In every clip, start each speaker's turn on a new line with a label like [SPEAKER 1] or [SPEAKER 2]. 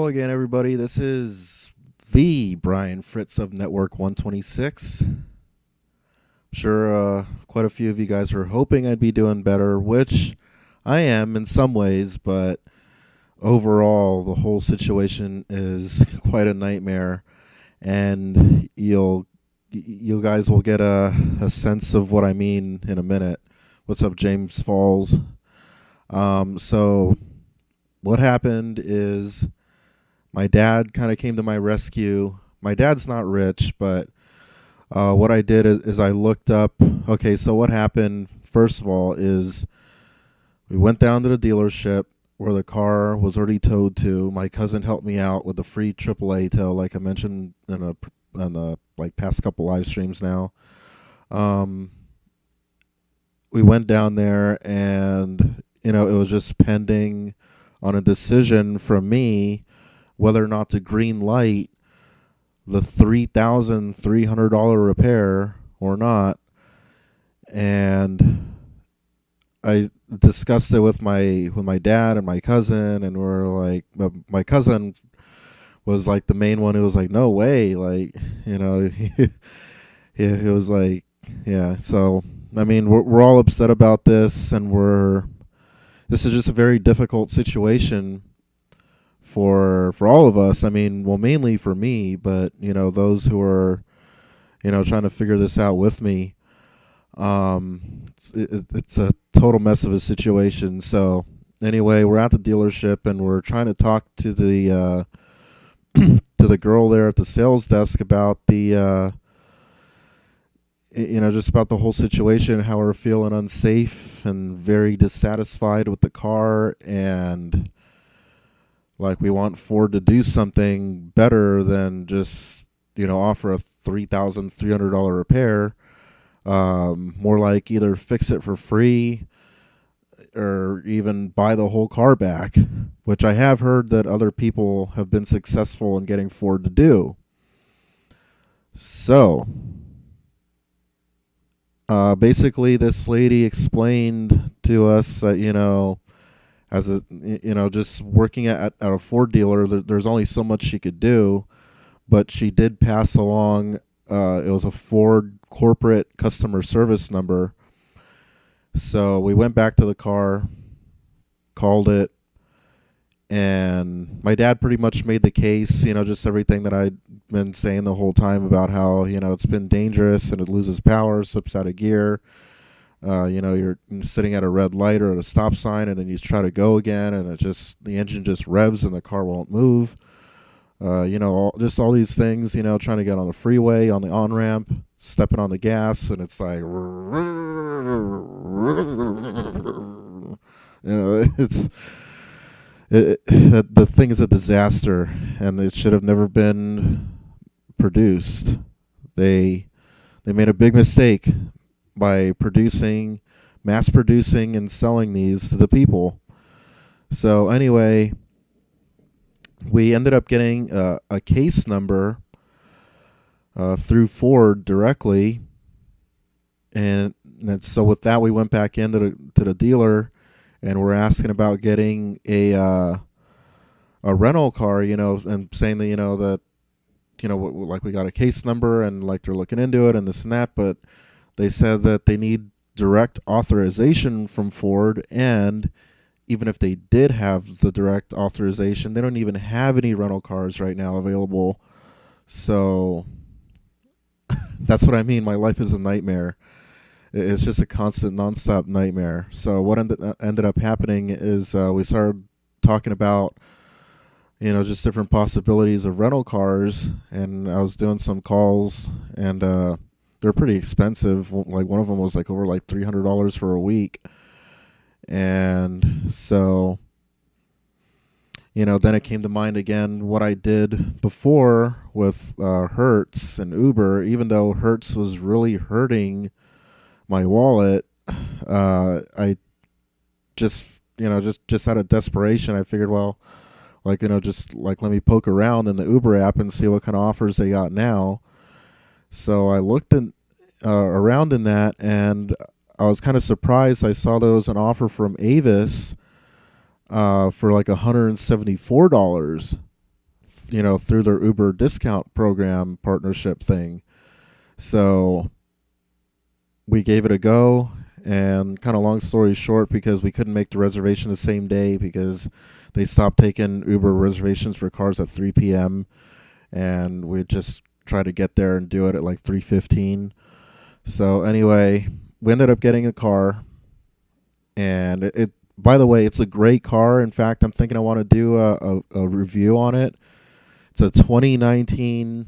[SPEAKER 1] Hello again, everybody. This is the Brian Fritz of Network 126. I'm sure quite a few of you guys are hoping I'd be doing better, which I am in some ways, but overall, the whole situation is quite a nightmare, and you guys will get a sense of what I mean in a minute. What's up, James Falls? So what happened is my dad kind of came to my rescue. My dad's not rich, but what I did is I looked up. Okay, so what happened, first of all, is we went down to the dealership where the car was already towed to. My cousin helped me out with the free AAA tow, like I mentioned in the past couple live streams now. We went down there, and it was just pending on a decision from me whether or not to green light the $3,300 repair or not. And I discussed it with my dad and my cousin, and we're like, my cousin was like the main one who was like, no way, like, he was like, yeah. So I mean, we're all upset about this, and this is just a very difficult situation for all of us. I mean, well, mainly for me, but those who are trying to figure this out with me. It's a total mess of a situation. So anyway, we're at the dealership, and we're trying to talk to the to the girl there at the sales desk about the just about the whole situation, how we're feeling unsafe and very dissatisfied with the car, and like we want Ford to do something better than just offer a $3,300 repair. More like either fix it for free or even buy the whole car back, which I have heard that other people have been successful in getting Ford to do. So basically, this lady explained to us that as just working at a Ford dealer, there's only so much she could do, but she did pass along. It was a Ford corporate customer service number. So we went back to the car, called it, and my dad pretty much made the case, just everything that I'd been saying the whole time about how, it's been dangerous and it loses power, slips out of gear. You're sitting at a red light or at a stop sign, and then you try to go again, and the engine just revs and the car won't move. Just all these things, trying to get on the freeway, on the on-ramp, stepping on the gas, and it's like, the thing is a disaster, and it should have never been produced. They made a big mistake by mass producing and selling these to the people. So anyway, we ended up getting a case number through Ford directly, and so with that, we went back into the dealer, and we're asking about getting a rental car, and saying that like we got a case number, and like they're looking into it and this and that, but they said that they need direct authorization from Ford, and even if they did have the direct authorization, they don't even have any rental cars right now available. So that's what I mean. My life is a nightmare. It's just a constant, nonstop nightmare. So what ended up happening is we started talking about, just different possibilities of rental cars, and I was doing some calls, and they're pretty expensive. Like one of them was like over like $300 for a week. And so, then it came to mind again what I did before with Hertz and Uber. Even though Hertz was really hurting my wallet, I just out of desperation, I figured, well, just like let me poke around in the Uber app and see what kind of offers they got now. So I looked around in that, and I was kind of surprised. I saw there was an offer from Avis for like $174. through their Uber discount program partnership thing. So we gave it a go, and kind of long story short, because we couldn't make the reservation the same day because they stopped taking Uber reservations for cars at 3 p.m. and we just tried to get there and do it at like 3:15. So anyway, we ended up getting a car, and it by the way, it's a great car. In fact, I'm thinking I want to do a review on it. It's a 2019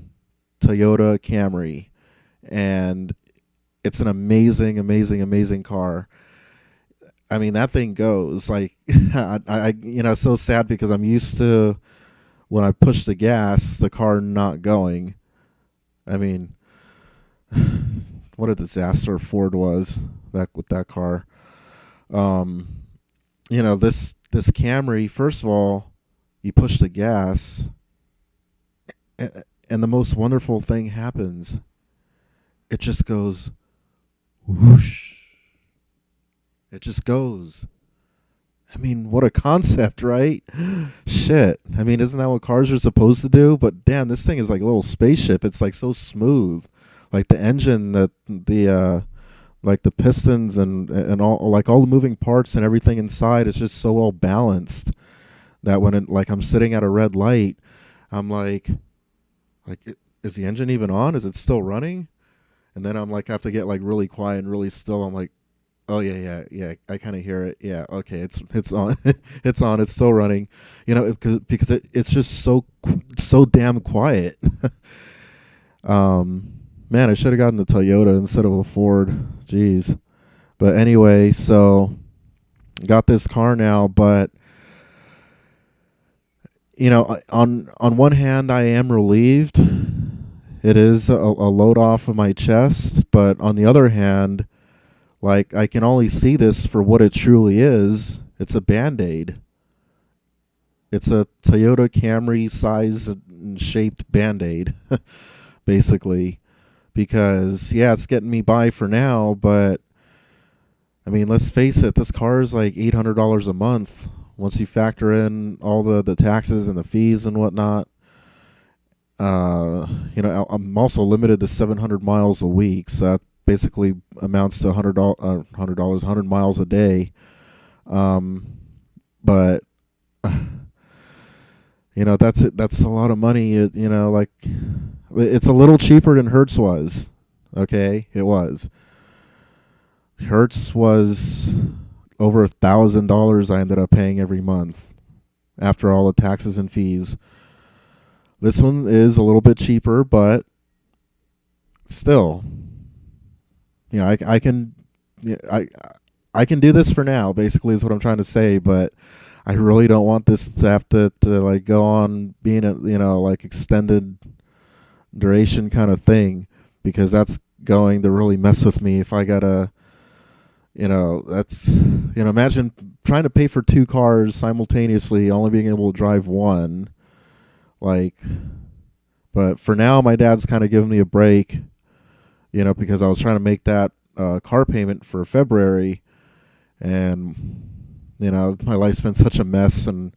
[SPEAKER 1] Toyota Camry, and it's an amazing, amazing, amazing car. I mean, that thing goes like, it's so sad because I'm used to when I push the gas, the car not going. I mean, what a disaster Ford was with that car. This Camry, first of all, you push the gas, and the most wonderful thing happens. It just goes whoosh. It just goes. I mean, what a concept, right? Shit. I mean, isn't that what cars are supposed to do? But damn, this thing is like a little spaceship. It's like so smooth. Like the engine, like the pistons and all, like all the moving parts and everything inside is just so well balanced that when I'm sitting at a red light, I'm like, is the engine even on? Is it still running? And then I'm like, I have to get like really quiet and really still. I'm like, oh yeah, I kind of hear it. Yeah, okay, it's on, it's on, it's still running. Because it's just so damn quiet. Man, I should have gotten the Toyota instead of a Ford. Jeez. But anyway, so got this car now, but on one hand, I am relieved. It is a load off of my chest, but on the other hand, like, I can only see this for what it truly is. It's a Band-Aid. It's a Toyota Camry size and shaped Band-Aid, basically. Because, yeah, it's getting me by for now, but, I mean, let's face it, this car is like $800 a month once you factor in all the taxes and the fees and whatnot. I'm also limited to 700 miles a week, so that basically amounts to $100 miles a day. But that's it. That's a lot of money. Like, it's a little cheaper than Hertz was. Okay, it was. Hertz was over $1,000 I ended up paying every month after all the taxes and fees. This one is a little bit cheaper, but still, I can do this for now, basically, is what I'm trying to say, but I really don't want this to have to like go on being a like extended duration kind of thing, because that's going to really mess with me if I gotta imagine trying to pay for two cars simultaneously, only being able to drive one. But for now, my dad's kind of giving me a break, because I was trying to make that car payment for February, and my life's been such a mess, and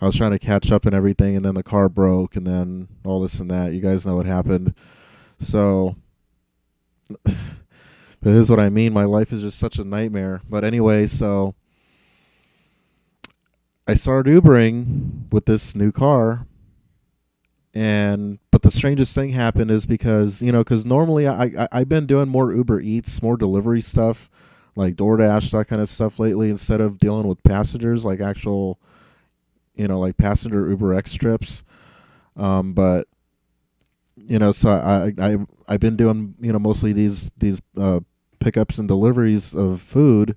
[SPEAKER 1] I was trying to catch up and everything, and then the car broke, and then all this and that. You guys know what happened. So, but this is what I mean. My life is just such a nightmare. But anyway, so I started Ubering with this new car. But the strangest thing happened is because normally I've been doing more Uber Eats, more delivery stuff, like DoorDash, that kind of stuff lately, instead of dealing with passengers, like actual, like passenger Uber X trips. But so I've been doing mostly these pickups and deliveries of food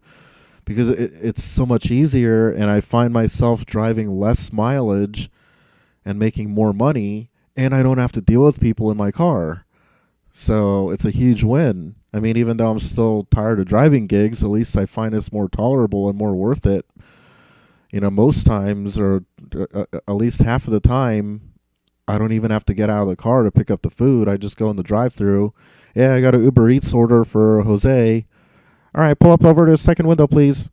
[SPEAKER 1] because it's so much easier, and I find myself driving less mileage and making more money, and I don't have to deal with people in my car. So it's a huge win. I mean, even though I'm still tired of driving gigs, at least I find this more tolerable and more worth it. Most times, or at least half of the time, I don't even have to get out of the car to pick up the food. I just go in the drive-thru. Yeah, I got an Uber Eats order for Jose. All right, pull up over to the second window, please.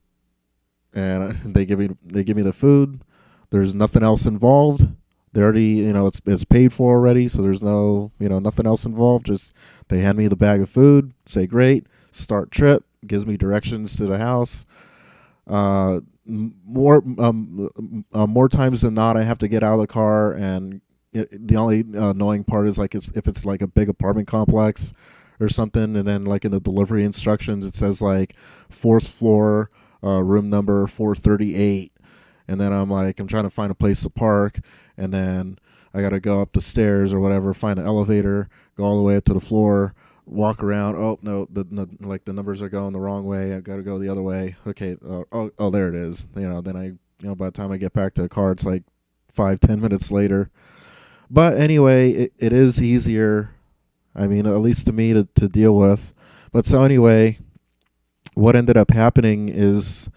[SPEAKER 1] And they give me the food. There's nothing else involved. They already, it's paid for already, so there's no, nothing else involved. Just they hand me the bag of food, say great, start trip, gives me directions to the house. More times than not, I have to get out of the car, and the only annoying part is like if it's like a big apartment complex or something, and then like in the delivery instructions it says like fourth floor, room number 438, and then I'm trying to find a place to park, and then I got to go up the stairs or whatever, find the elevator, go all the way up to the floor, walk around. Oh no, the numbers are going the wrong way. I got to go the other way. Okay, there it is. Then by the time I get back to the car, it's like 5-10 minutes later. But anyway, it is easier. I mean, at least to me to deal with. But so anyway, what ended up happening is,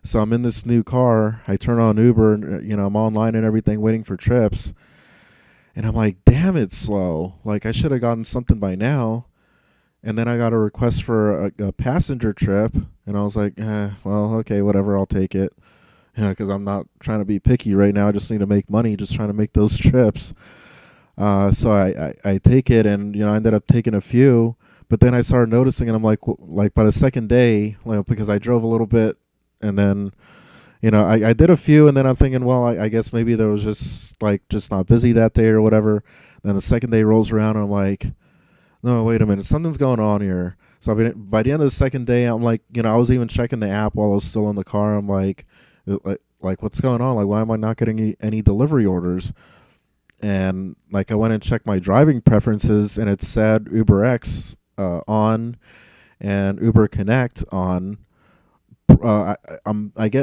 [SPEAKER 1] so I'm in this new car. I turn on Uber, and I'm online and everything, waiting for trips. And I'm like, damn, it's slow. Like, I should have gotten something by now. And then I got a request for a passenger trip, and I was like, well, okay, whatever, I'll take it. Because I'm not trying to be picky right now. I just need to make money, just trying to make those trips. So I take it, and I ended up taking a few. But then I started noticing, and I'm like by the second day, because I drove a little bit, and then I did a few, and then I'm thinking, well, I guess maybe there was just not busy that day or whatever. Then the second day rolls around, and I'm like, no, wait a minute, something's going on here. So by the end of the second day, I'm like, I was even checking the app while I was still in the car. I'm like what's going on? Like, why am I not getting any delivery orders? And I went and checked my driving preferences, and it said UberX on and Uber Connect on. I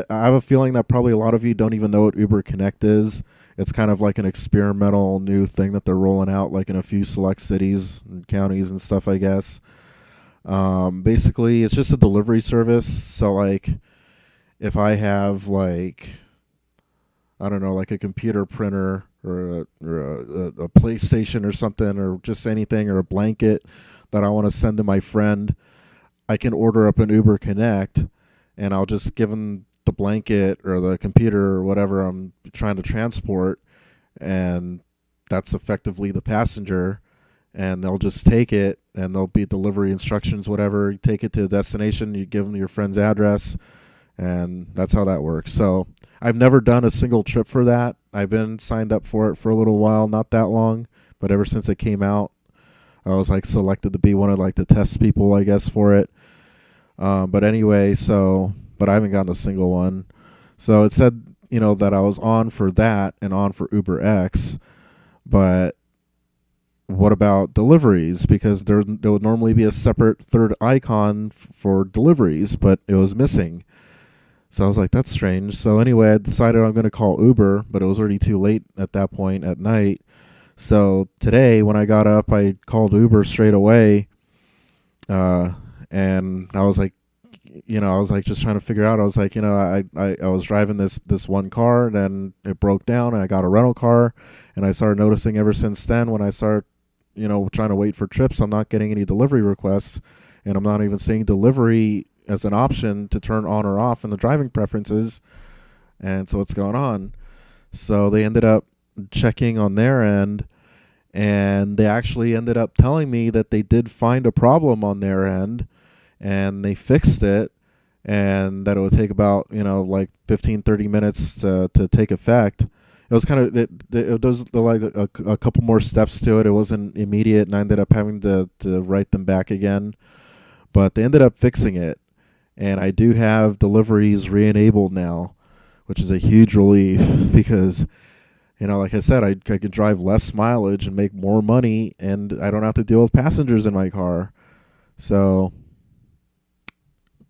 [SPEAKER 1] have a feeling that probably a lot of you don't even know what Uber Connect is. It's kind of like an experimental new thing that they're rolling out, like in a few select cities and counties and stuff, I guess. Basically, it's just a delivery service. So, if I have, I don't know, like a computer printer or a PlayStation or something, or just anything, or a blanket that I want to send to my friend, I can order up an Uber Connect, and I'll just give them the blanket or the computer or whatever I'm trying to transport, and that's effectively the passenger, and they'll just take it, and there'll be delivery instructions, whatever. You take it to the destination, you give them your friend's address, and that's how that works. So I've never done a single trip for that. I've been signed up for it for a little while, not that long, but ever since it came out, I was selected to be one of the test people, I guess, for it. But anyway, but I haven't gotten a single one. So it said, that I was on for that and on for UberX, but what about deliveries? Because there would normally be a separate third icon for deliveries, but it was missing. So I was like, that's strange. So anyway, I decided I'm going to call Uber, but it was already too late at that point at night. So today, when I got up, I called Uber straight away, and I was just trying to figure out. I was like, I was driving this one car, and then it broke down, and I got a rental car, and I started noticing ever since then, when I started, trying to wait for trips, I'm not getting any delivery requests, and I'm not even seeing delivery as an option to turn on or off in the driving preferences. And so what's going on? So they ended up checking on their end, and they actually ended up telling me that they did find a problem on their end, and they fixed it, and that it would take about 15-30 minutes to take effect. It was kind of it was a couple more steps to it. It wasn't immediate, and I ended up having to write them back again, but they ended up fixing it, and I do have deliveries re-enabled now, which is a huge relief, because like I said, I could drive less mileage and make more money, and I don't have to deal with passengers in my car. So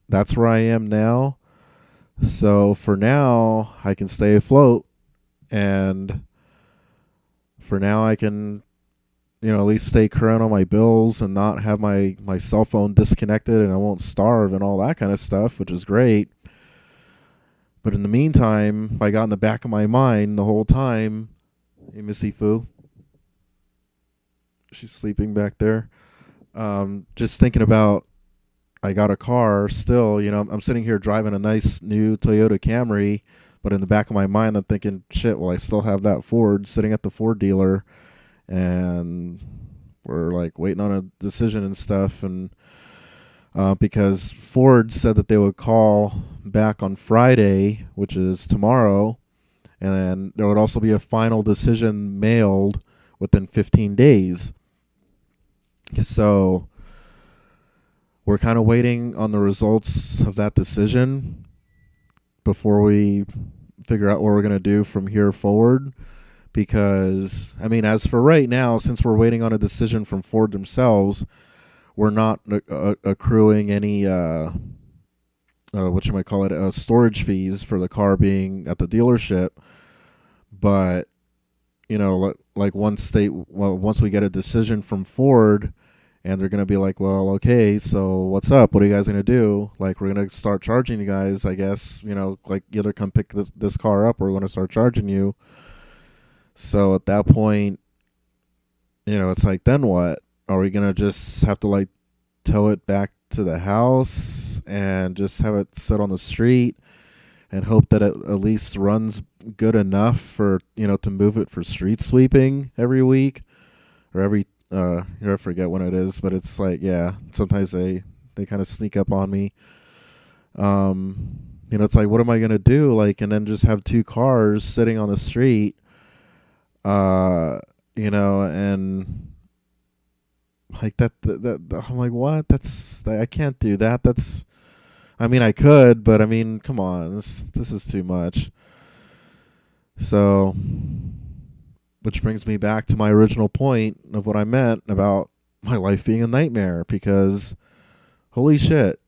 [SPEAKER 1] that's where I am now. So for now, I can stay afloat, and for now I can, at least stay current on my bills and not have my cell phone disconnected, and I won't starve and all that kind of stuff, which is great. But in the meantime, I got in the back of my mind the whole time, hey, Missy Fu, she's sleeping back there, just thinking about, I got a car still, I'm sitting here driving a nice new Toyota Camry, But in the back of my mind, I'm thinking, shit, well, I still have that Ford sitting at the Ford dealer, and we're like waiting on a decision and stuff. And because Ford said that they would call back on Friday, which is tomorrow, and there would also be a final decision mailed within 15 days. So we're kind of waiting on the results of that decision before we figure out what we're going to do from here forward. Because, I mean, as for right now, since we're waiting on a decision from Ford themselves, we're not accruing any, storage fees for the car being at the dealership. But, like once we get a decision from Ford, and they're going to be like, well, okay, so what's up? What are you guys going to do? Like, we're going to start charging you guys, I guess, like either come pick this car up or we're going to start charging you. So at that point, it's like, then what? Are we going to just have to like tow it back to the house and just have it sit on the street and hope that it at least runs good enough for, to move it for street sweeping every week or every I forget when it is, but it's like, yeah, sometimes they kind of sneak up on me. It's like, what am I going to do? Like, and then just have two cars sitting on the street, and like that I'm like, what? I can't do that. I mean, I could, but I mean, come on, this is too much. So, which brings me back to my original point of what I meant about my life being a nightmare, because holy shit,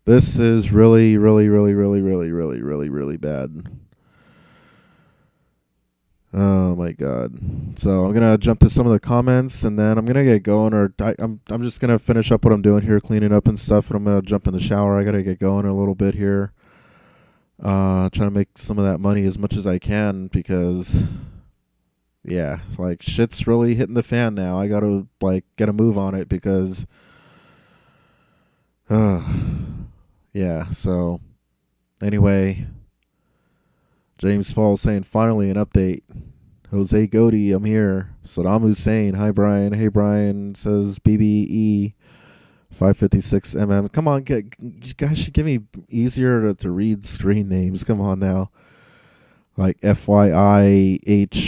[SPEAKER 1] this is really, really, really, really, really, really, really, really bad. Oh my god. So I'm gonna jump to some of the comments, and then I'm gonna get going, or I'm just gonna finish up what I'm doing here, cleaning up and stuff, and I'm gonna jump in the shower. I gotta get going a little bit here. Trying to make some of that money as much as I can, because yeah, like shit's really hitting the fan now. I gotta like get a move on it, because yeah. So anyway, James Paul saying, finally an update. Jose Gotti, I'm here. Saddam Hussein, hi Brian. Hey Brian, says BBE 556mm. Come on, you guys should give me easier to read screen names. Come on now. Like FYIHYD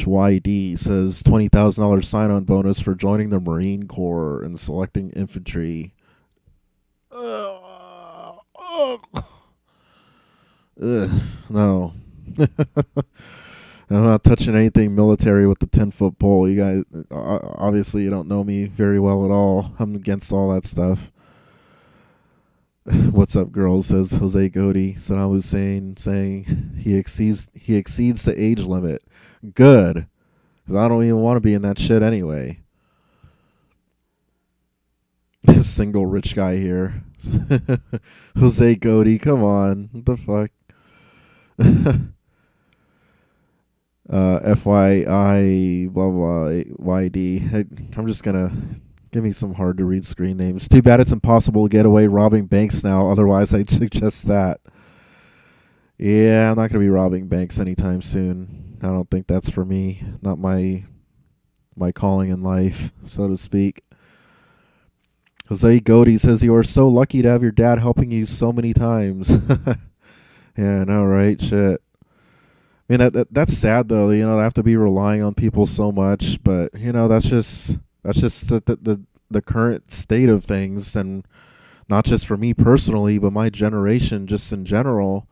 [SPEAKER 1] says $20,000 sign-on bonus for joining the Marine Corps and selecting infantry. No. I'm not touching anything military with the 10-foot pole. You guys, obviously, you don't know me very well at all. I'm against all that stuff. What's up, girls? Says Jose Gotti. Saddam Hussein saying he exceeds the age limit. Good, because I don't even want to be in that shit anyway. This single rich guy here. Jose Gotti, come on. What the fuck? FYI blah blah YD. I'm just gonna give me some hard to read screen names. Too bad it's impossible to get away robbing banks now. Otherwise, I'd suggest that. Yeah, I'm not gonna be robbing banks anytime soon. I don't think that's for me. Not my calling in life, so to speak. Jose Gotti says, you are so lucky to have your dad helping you so many times. Yeah, I know, right? Shit. I mean, that's sad though. To have to be relying on people so much, but that's just the current state of things, and not just for me personally, but my generation just in general.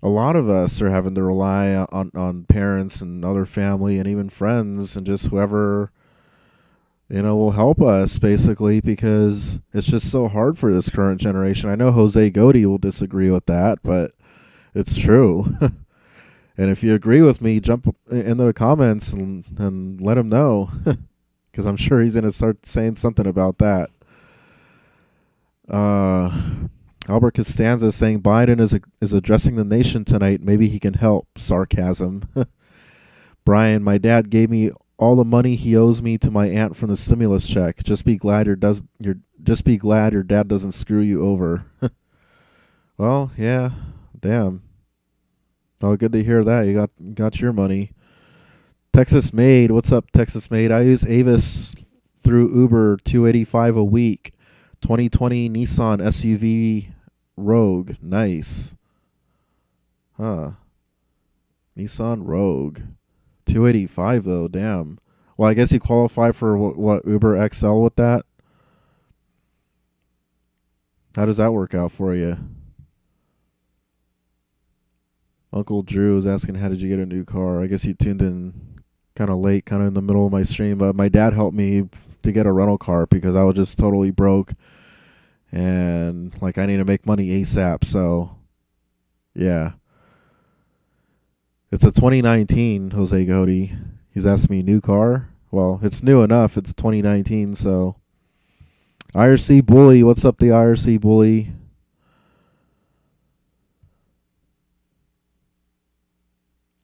[SPEAKER 1] A lot of us are having to rely on parents and other family and even friends and just whoever will help us, basically, because it's just so hard for this current generation. I know Jose Gotti will disagree with that, but it's true. And if you agree with me, jump into the comments and let him know, because I'm sure he's going to start saying something about that. Albert Costanza saying Biden is addressing the nation tonight. Maybe he can help. Sarcasm. Brian, my dad gave me all the money he owes me to my aunt from the stimulus check. Just be glad your dad doesn't screw you over. Well, yeah, damn. Oh, good to hear that. You got your money. Texas Made, what's up, Texas Made? I use Avis through Uber, 285 a week. 2020 Nissan SUV Rogue, nice. Huh? Nissan Rogue, 285 though. Damn. Well, I guess you qualify for what Uber XL with that. How does that work out for you? Uncle Drew was asking, how did you get a new car? I guess he tuned in kind of late, kind of in the middle of my stream. But my dad helped me to get a rental car because I was just totally broke. And, like, I need to make money ASAP. So, yeah. It's a 2019 Jose Gotti. He's asked me new car. Well, it's new enough. It's 2019, so. IRC Bully. What's up, the IRC Bully?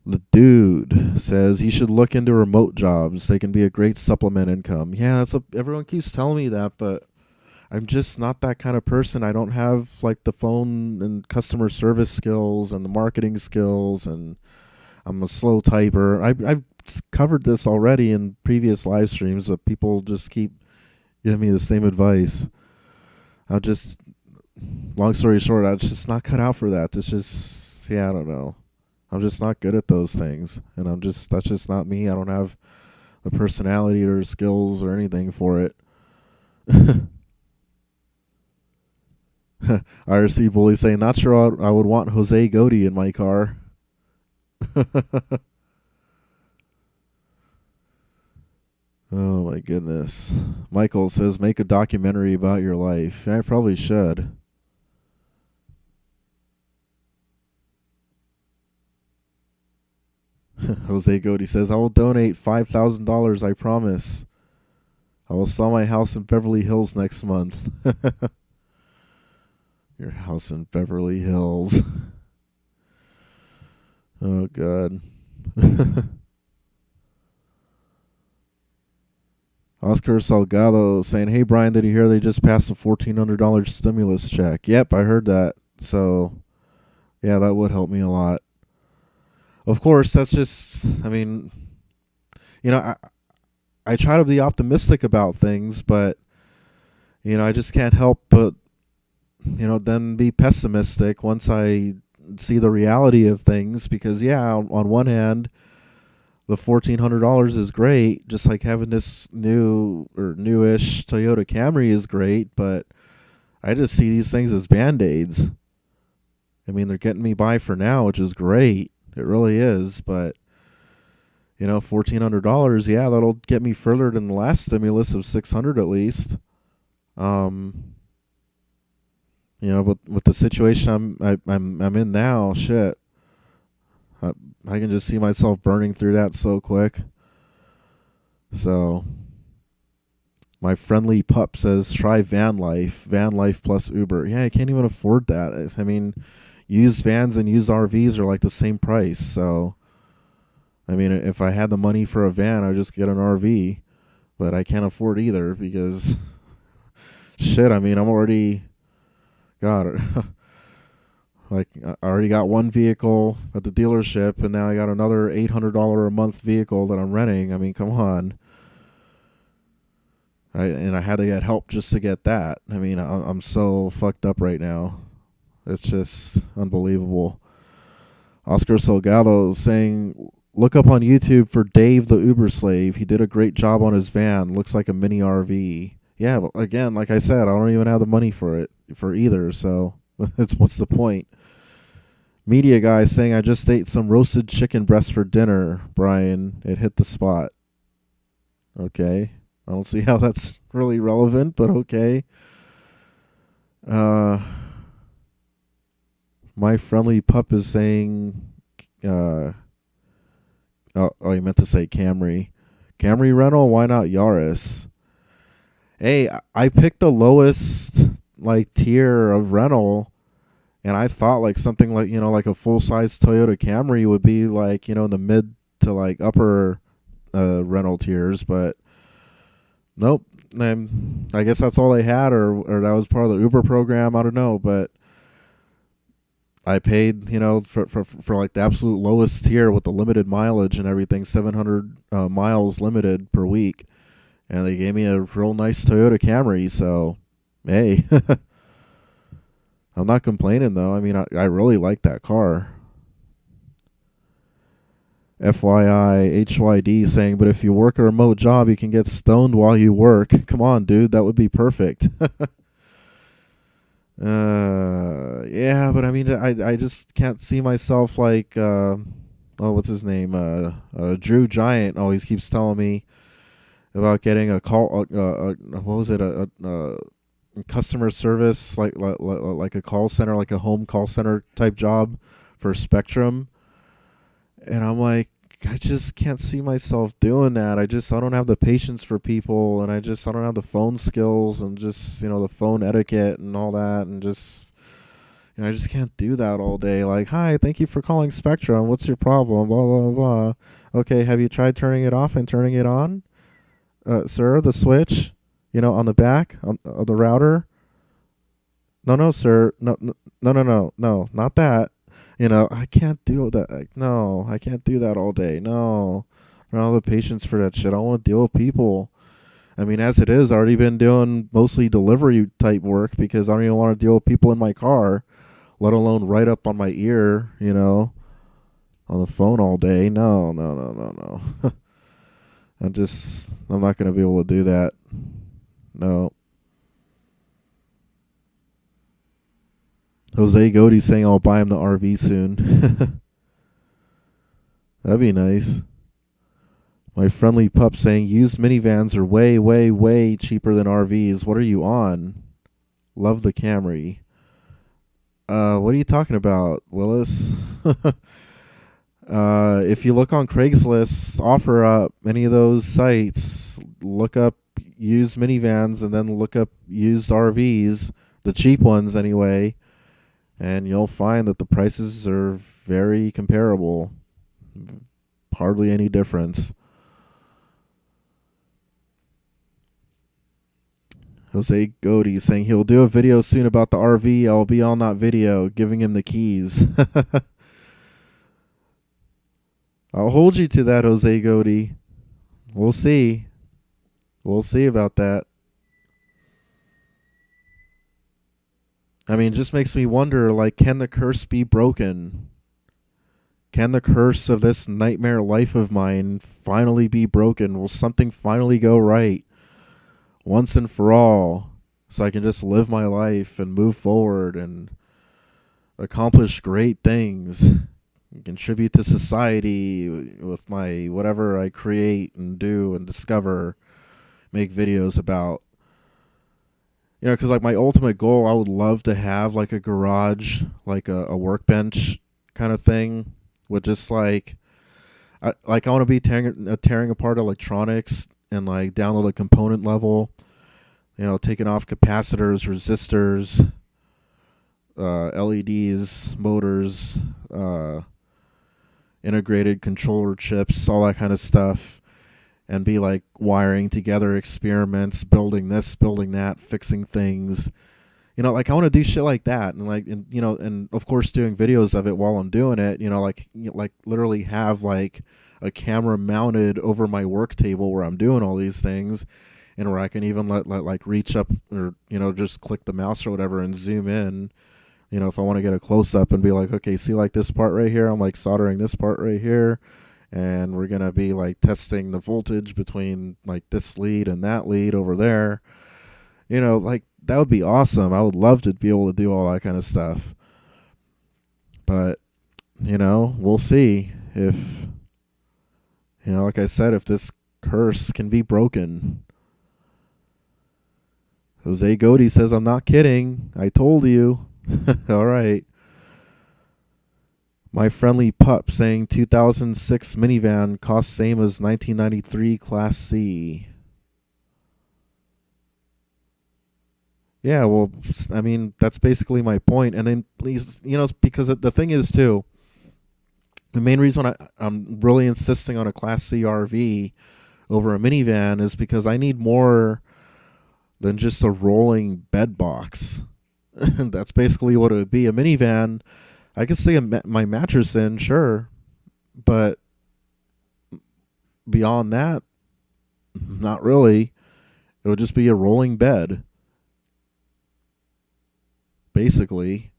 [SPEAKER 1] The dude says you should look into remote jobs. They can be a great supplement income. Yeah, everyone keeps telling me that, but I'm just not that kind of person. I don't have like the phone and customer service skills and the marketing skills, and I'm a slow typer. I've covered this already in previous live streams, but people just keep giving me the same advice. Long story short, I was just not cut out for that. It's just, yeah, I don't know. I'm just not good at those things, and that's just not me. I don't have the personality or skills or anything for it. IRC Bully saying, not sure I would want Jose Gotti in my car. Oh my goodness. Michael says, make a documentary about your life. I probably should. Jose Gotti says, I will donate $5,000, I promise. I will sell my house in Beverly Hills next month. Your house in Beverly Hills. Oh, God. Oscar Salgado saying, hey, Brian, did you hear they just passed a $1,400 stimulus check? Yep, I heard that. So, yeah, that would help me a lot. Of course, that's just, I mean, I try to be optimistic about things, but, I just can't help but, then be pessimistic once I see the reality of things. Because, yeah, on one hand, the $1,400 is great, just like having this newish Toyota Camry is great, but I just see these things as Band-Aids. I mean, they're getting me by for now, which is great. It really is, but, $1,400, yeah, that'll get me further than the last stimulus of $600 at least. But with the situation I'm in now, shit, I can just see myself burning through that so quick. So, my friendly pup says, try van life plus Uber. Yeah, I can't even afford that. I mean, used vans and used RVs are like the same price. So, I mean, if I had the money for a van, I'd just get an RV. But I can't afford either because, shit, I mean, I'm already, God, like, I already got one vehicle at the dealership, and now I got another $800 a month vehicle that I'm renting. I mean, come on. And I had to get help just to get that. I mean, I'm so fucked up right now. It's just unbelievable. Oscar Salgado saying, look up on YouTube for Dave the Uber slave. He did a great job on his van. Looks like a mini RV. Yeah, but again, like I said, I don't even have the money for either. So what's the point? Media guy saying, I just ate some roasted chicken breast for dinner, Brian. It hit the spot. Okay. I don't see how that's really relevant, but okay. My friendly pup is saying, you meant to say Camry. Camry rental? Why not Yaris? Hey, I picked the lowest like tier of rental, and I thought like something like, like a full-size Toyota Camry would be like, in the mid to like upper rental tiers, but nope. I guess that's all they had, or that was part of the Uber program. I don't know, but I paid, for like the absolute lowest tier with the limited mileage and everything, 700 miles limited per week. And they gave me a real nice Toyota Camry. So, hey, I'm not complaining though. I mean, I really like that car. FYI, HYD saying, but if you work a remote job, you can get stoned while you work. Come on, dude. That would be perfect. Yeah, but I mean, I just can't see myself like, what's his name? Drew Giant always keeps telling me about getting a call, what was it? A customer service, like a call center, like a home call center type job for Spectrum. And I'm like, I just can't see myself doing that. I don't have the patience for people, and I don't have the phone skills and just, the phone etiquette and all that, and just, I just can't do that all day. Like, hi, thank you for calling Spectrum. What's your problem? Blah, blah, blah. Okay, have you tried turning it off and turning it on? Sir, the switch, on the back of the router? No, sir. No, not that. I can't do that. No, I can't do that all day. No, I don't have the patience for that shit. I want to deal with people. I mean, as it is, I've already been doing mostly delivery type work because I don't even want to deal with people in my car, let alone right up on my ear, on the phone all day. No. I'm not going to be able to do that. No. Jose Godey saying I'll buy him the RV soon. That'd be nice. My friendly pup saying used minivans are way, way, way cheaper than RVs. What are you on? Love the Camry. What are you talking about, Willis? If you look on Craigslist, OfferUp, any of those sites, look up used minivans and then look up used RVs, the cheap ones anyway. And you'll find that the prices are very comparable. Hardly any difference. Jose Godey saying he'll do a video soon about the RV. I'll be on that video, giving him the keys. I'll hold you to that, Jose Godey. We'll see. We'll see about that. I mean, it just makes me wonder, like, can the curse be broken? Can the curse of this nightmare life of mine finally be broken? Will something finally go right once and for all so I can just live my life and move forward and accomplish great things and contribute to society with my whatever I create and do and discover, make videos about? Because like my ultimate goal, I would love to have like a garage, like a workbench kind of thing with just I want to be tearing apart electronics and like down to the component level, taking off capacitors, resistors, LEDs, motors, integrated controller chips, all that kind of stuff. And be like wiring together experiments, building this, building that, fixing things. I want to do shit like that, and of course doing videos of it while I'm doing it. Like literally have like a camera mounted over my work table where I'm doing all these things, and where I can even like reach up or just click the mouse or whatever and zoom in. If I want to get a close up and be like, okay, see like this part right here, I'm like soldering this part right here. And we're going to be like testing the voltage between like this lead and that lead over there. Like that would be awesome. I would love to be able to do all that kind of stuff. But, we'll see if, like I said, if this curse can be broken. Jose Godey says, I'm not kidding. I told you. All right. My friendly pup saying 2006 minivan costs same as 1993 Class C. Yeah, well, I mean, that's basically my point. And then, please, because the thing is, too, the main reason I'm really insisting on a Class C RV over a minivan is because I need more than just a rolling bed box. That's basically what it would be. A minivan, I could stay my mattress in, sure, but beyond that, not really. It would just be a rolling bed, basically.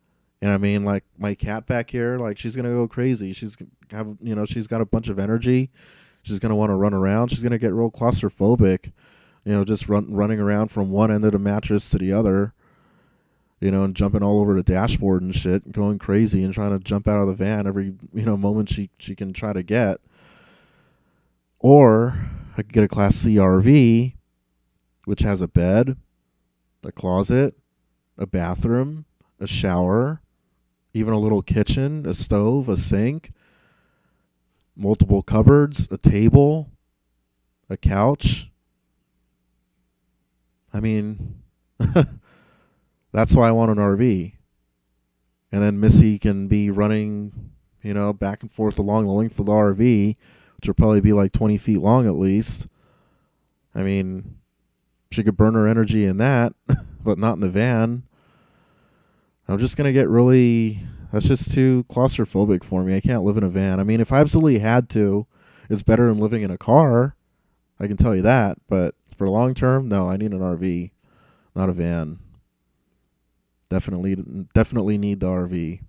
[SPEAKER 1] And I mean, like my cat back here, like she's gonna go crazy. She's got a bunch of energy. She's gonna want to run around. She's gonna get real claustrophobic. Just running around from one end of the mattress to the other. And jumping all over the dashboard and shit, going crazy and trying to jump out of the van every moment she can try to get. Or I could get a Class C RV, which has a bed, a closet, a bathroom, a shower, even a little kitchen, a stove, a sink, multiple cupboards, a table, a couch. I mean, that's why I want an RV. And then Missy can be running, back and forth along the length of the RV, which will probably be like 20 feet long at least. I mean, she could burn her energy in that, but not in the van. I'm just going to get that's just too claustrophobic for me. I can't live in a van. I mean, if I absolutely had to, it's better than living in a car. I can tell you that. But for long term, no, I need an RV, not a van. Definitely need the RV.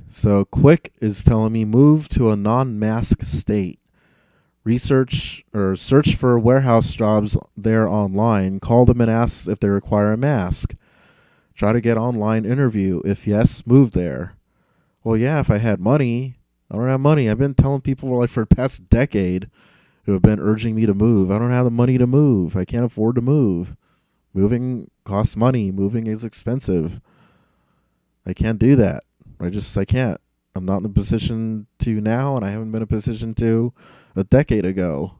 [SPEAKER 1] So Quick is telling me move to a non-mask state. Research or search for warehouse jobs there online. Call them and ask if they require a mask. Try to get online interview. If yes, move there. Well, yeah, if I had money. I don't have money. I've been telling people for the past decade who have been urging me to move. I don't have the money to move. I can't afford to move. Moving costs money. Moving is expensive. I can't do that. I can't. I'm not in a position to now, and I haven't been in a position to a decade ago.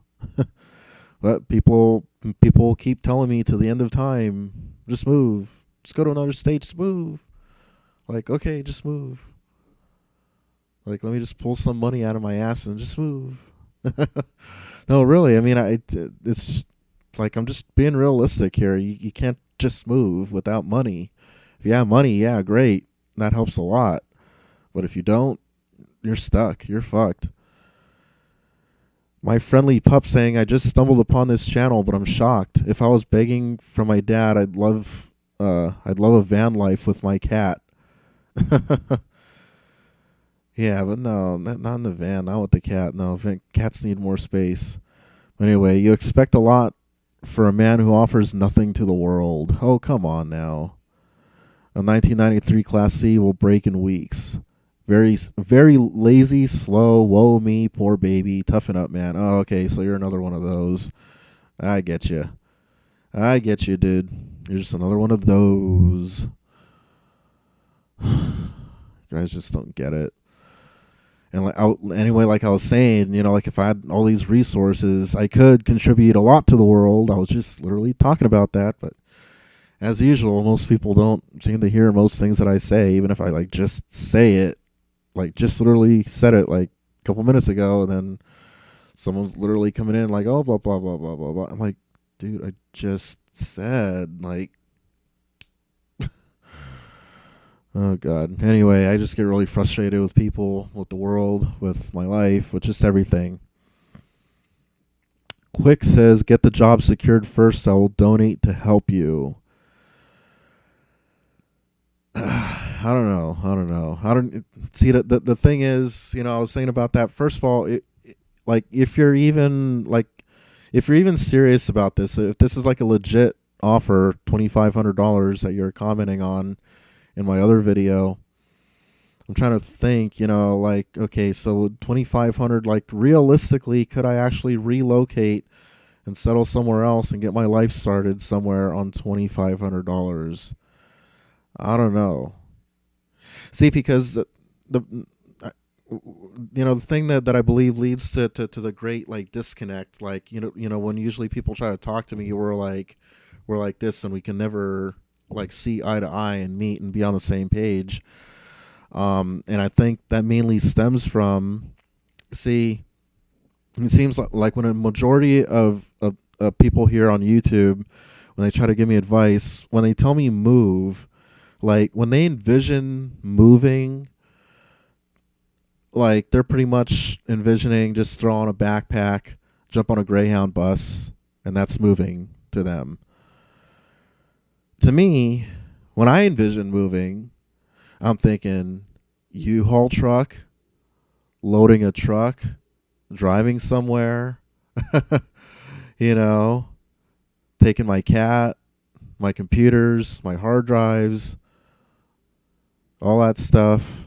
[SPEAKER 1] But people keep telling me to the end of time, just move. Just go to another state, just move. Like, okay, just move. Like, let me just pull some money out of my ass and just move. No, really. I mean, it's like I'm just being realistic here. You can't just move without money. If you have money, yeah, great. That helps a lot. But if you don't, you're stuck. You're fucked. My friendly pup saying, I just stumbled upon this channel, but I'm shocked. If I was begging from my dad, I'd love a van life with my cat. Yeah, but no, not in the van, not with the cat. No, cats need more space. Anyway, you expect a lot for a man who offers nothing to the world. Oh, come on now. A 1993 Class C will break in weeks. Very, very lazy, slow, woe me, poor baby, toughen up, man. Oh, okay, so you're another one of those. I get you. Dude. You're just another one of those. You guys just don't get it. And like I was saying, like if I had all these resources, I could contribute a lot to the world. I was just literally talking about that, but as usual, most people don't seem to hear most things that I say, even if I just say it, just literally said it a couple minutes ago, and then someone's literally coming in oh, blah, blah, blah, blah, blah, blah. I'm like, dude, I just said, oh, God. Anyway, I just get really frustrated with people, with the world, with my life, with just everything. Quick says, get the job secured first. I will donate to help you. I don't know. See, the thing is, I was thinking about that. First of all, if you're even serious about this, if this is a legit offer, $2,500 that you're commenting on in my other video, I'm trying to think, okay, so 2,500, realistically, could I actually relocate and settle somewhere else and get my life started somewhere on $2,500? I don't know. See, because the thing that I believe leads to the great disconnect, when usually people try to talk to me, we're like this, and we can never see eye to eye and meet and be on the same page. And I think that mainly stems from, it seems like when a majority of people here on YouTube, when they try to give me advice, when they tell me move, like when they envision moving, like they're pretty much envisioning just throw on a backpack, jump on a Greyhound bus, and that's moving to them. To me, when I envision moving, I'm thinking U-Haul truck, loading a truck, driving somewhere, you know, taking my cat, my computers, my hard drives, all that stuff.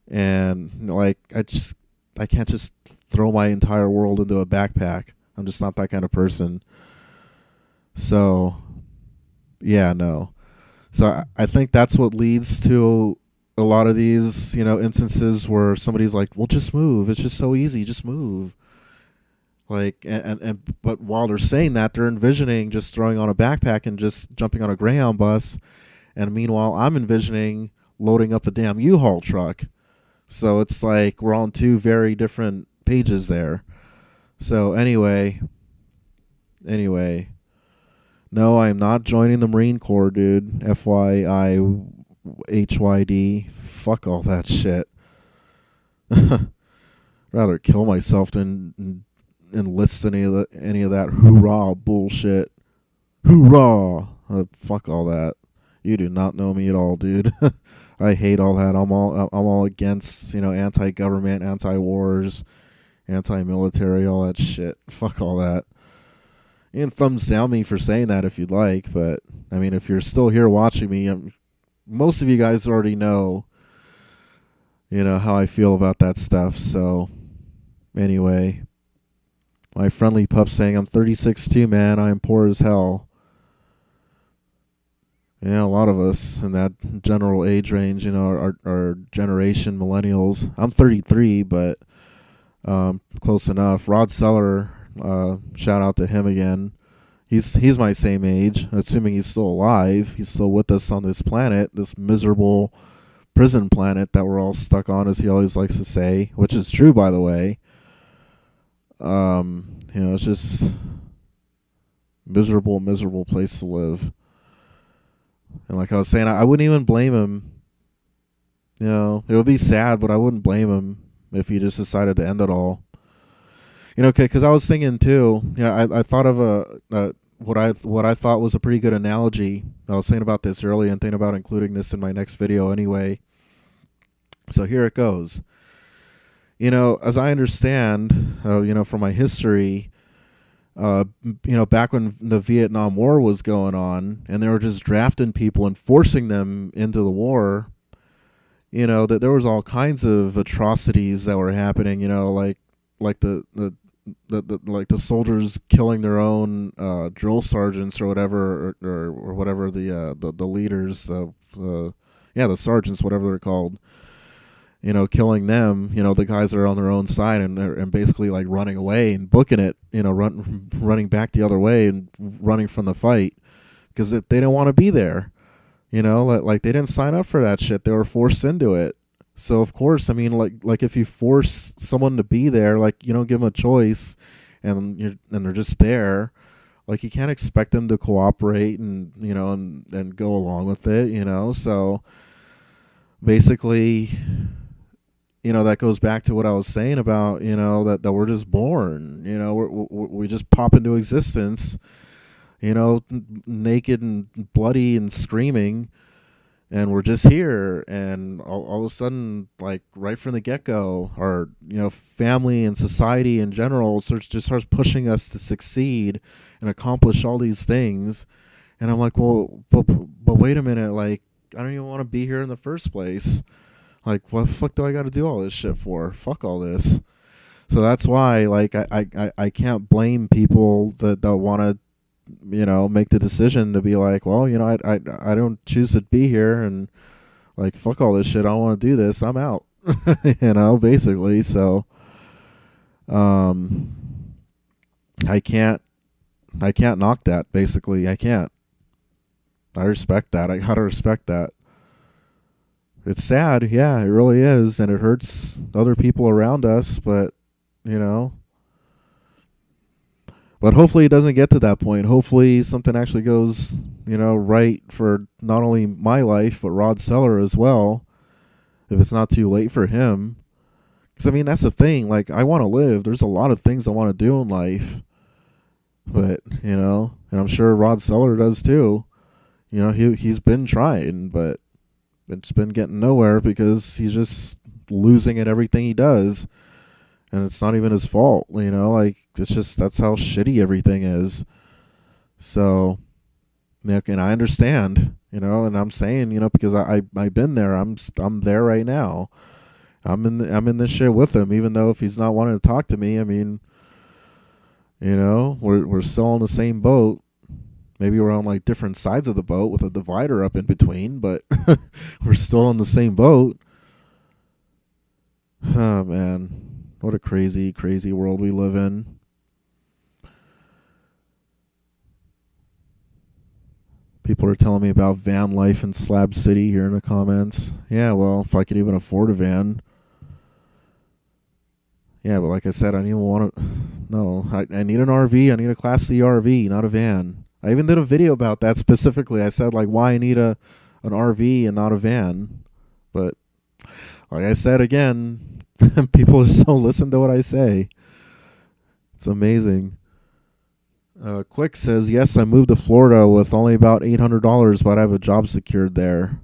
[SPEAKER 1] And like I can't just throw my entire world into a backpack. I'm just not that kind of person. So, yeah, no. So I think that's what leads to a lot of these, instances where somebody's like, "Well, just move. It's just so easy. Just move." Like, but while they're saying that, they're envisioning just throwing on a backpack and just jumping on a Greyhound bus. And meanwhile, I'm envisioning loading up a damn U-Haul truck. So it's like we're on two very different pages there. So anyway, no, I'm not joining the Marine Corps, dude. FYIHYD. Fuck all that shit. Rather kill myself than enlist any of that hoorah bullshit. Hoorah! Fuck all that. You do not know me at all, dude. I hate all that. I'm all against, anti-government, anti-wars, anti-military, all that shit. Fuck all that. You can thumbs down me for saying that if you'd like, but I mean, if you're still here watching me, most of you guys already know, how I feel about that stuff. So, anyway, my friendly pup saying I'm 36 too, man. I am poor as hell. Yeah, a lot of us in that general age range, our generation, millennials. I'm 33, but close enough. Rod Seller, shout out to him again. He's my same age, assuming he's still alive. He's still with us on this planet, this miserable prison planet that we're all stuck on, as he always likes to say, which is true, by the way. It's just miserable place to live. And like I was saying, I wouldn't even blame him. It would be sad, but I wouldn't blame him if he just decided to end it all. Because I was thinking too. I thought of what I thought was a pretty good analogy. I was saying about this earlier and thinking about including this in my next video anyway. So here it goes. As I understand, from my history, back when the Vietnam War was going on and they were just drafting people and forcing them into the war, that there was all kinds of atrocities that were happening, like the soldiers killing their own drill sergeants or whatever, or whatever the leaders of the sergeants, whatever they're called. Killing them, the guys that are on their own side and basically like running away and booking it, running back the other way and running from the fight because they didn't want to be there, like they didn't sign up for that shit. They were forced into it. So of course, I mean, like if you force someone to be there, like you don't give them a choice, and they're just there, like you can't expect them to cooperate and and go along with it, So basically, that goes back to what I was saying about, that we're just born, we just pop into existence, naked and bloody and screaming, and we're just here. And all of a sudden, like right from the get-go, our, family and society in general just starts pushing us to succeed and accomplish all these things. And I'm like, well, but wait a minute, like, I don't even want to be here in the first place. Like, what the fuck do I got to do all this shit for? Fuck all this. So that's why, like, I can't blame people that want to, make the decision to be like, well, I don't choose to be here, and like, fuck all this shit. I don't want to do this. I'm out. Basically. So, I can't knock that. Basically, I can't. I respect that. I gotta respect that. It's sad, yeah, it really is, and it hurts other people around us, but But hopefully it doesn't get to that point. Hopefully something actually goes, right for not only my life, but Rod Seller as well, if it's not too late for him. Because, that's the thing. Like, I want to live. There's a lot of things I want to do in life. But, and I'm sure Rod Seller does too. He's been trying, but it's been getting nowhere because he's just losing at everything he does. And it's not even his fault, like, it's just, that's how shitty everything is. So, and I understand, and I'm saying, because I've been there. I'm there right now. I'm in this shit with him, even though if he's not wanting to talk to me, we're still on the same boat. Maybe we're on like different sides of the boat with a divider up in between, but we're still on the same boat. Oh man. What a crazy, crazy world we live in. People are telling me about van life in Slab City here in the comments. Yeah, well, if I could even afford a van. Yeah, but like I said, I don't even want to. No, I need an RV. I need a Class C RV, not a van. I even did a video about that specifically. I said, like, why I need an RV and not a van. But like I said again, people just don't listen to what I say. It's amazing. Quick says, yes, I moved to Florida with only about $800, but I have a job secured there.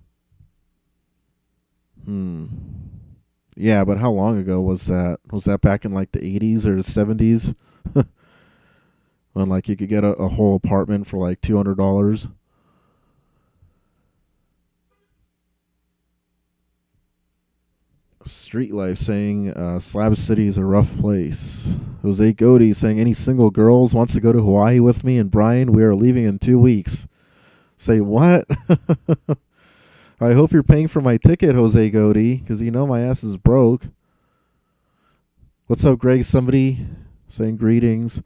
[SPEAKER 1] Yeah, but how long ago was that? Was that back in like the 80s or the 70s? When like you could get a whole apartment for like $200? Street Life saying Slab City is a rough place. Jose Godey saying, any single girls wants to go to Hawaii with me and Brian? We are leaving in 2 weeks. Say what? I hope you're paying for my ticket, Jose Godey, because my ass is broke. What's up, Greg? Somebody saying greetings.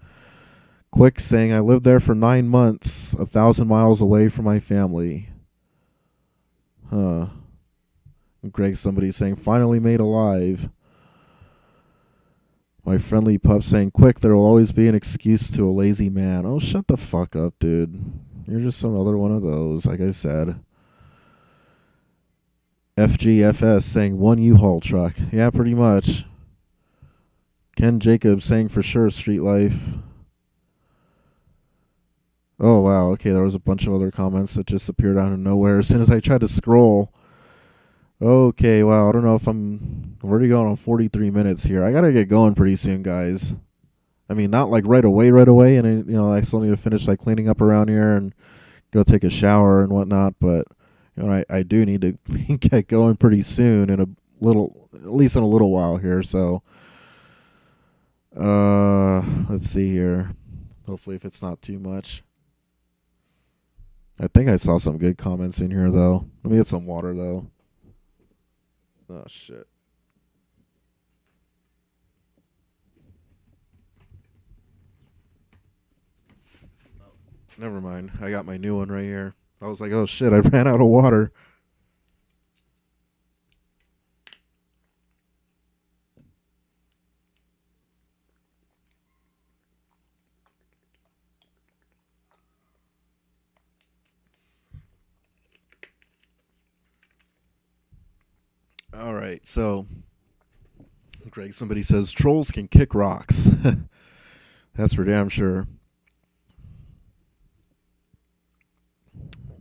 [SPEAKER 1] Quick saying, I lived there for 9 months, 1,000 miles away from my family. Huh. Greg, somebody saying, finally made alive. My friendly pup saying, quick, there will always be an excuse to a lazy man. Oh, shut the fuck up, dude. You're just another one of those, like I said. FGFS saying, one U-Haul truck. Yeah, pretty much. Ken Jacobs saying, for sure, Street Life. Oh, wow. Okay, there was a bunch of other comments that just appeared out of nowhere as soon as I tried to scroll. Okay, wow, I don't know if I'm already going on 43 minutes here. I gotta get going pretty soon, guys. Not like right away, and I still need to finish like cleaning up around here and go take a shower and whatnot. But I do need to get going pretty soon at least in a little while here. So, let's see here. Hopefully, if it's not too much. I think I saw some good comments in here though. Let me get some water though. Oh, shit. Never mind. I got my new one right here. I was like, oh, shit, I ran out of water. All right, so Greg, somebody says trolls can kick rocks. That's for damn sure.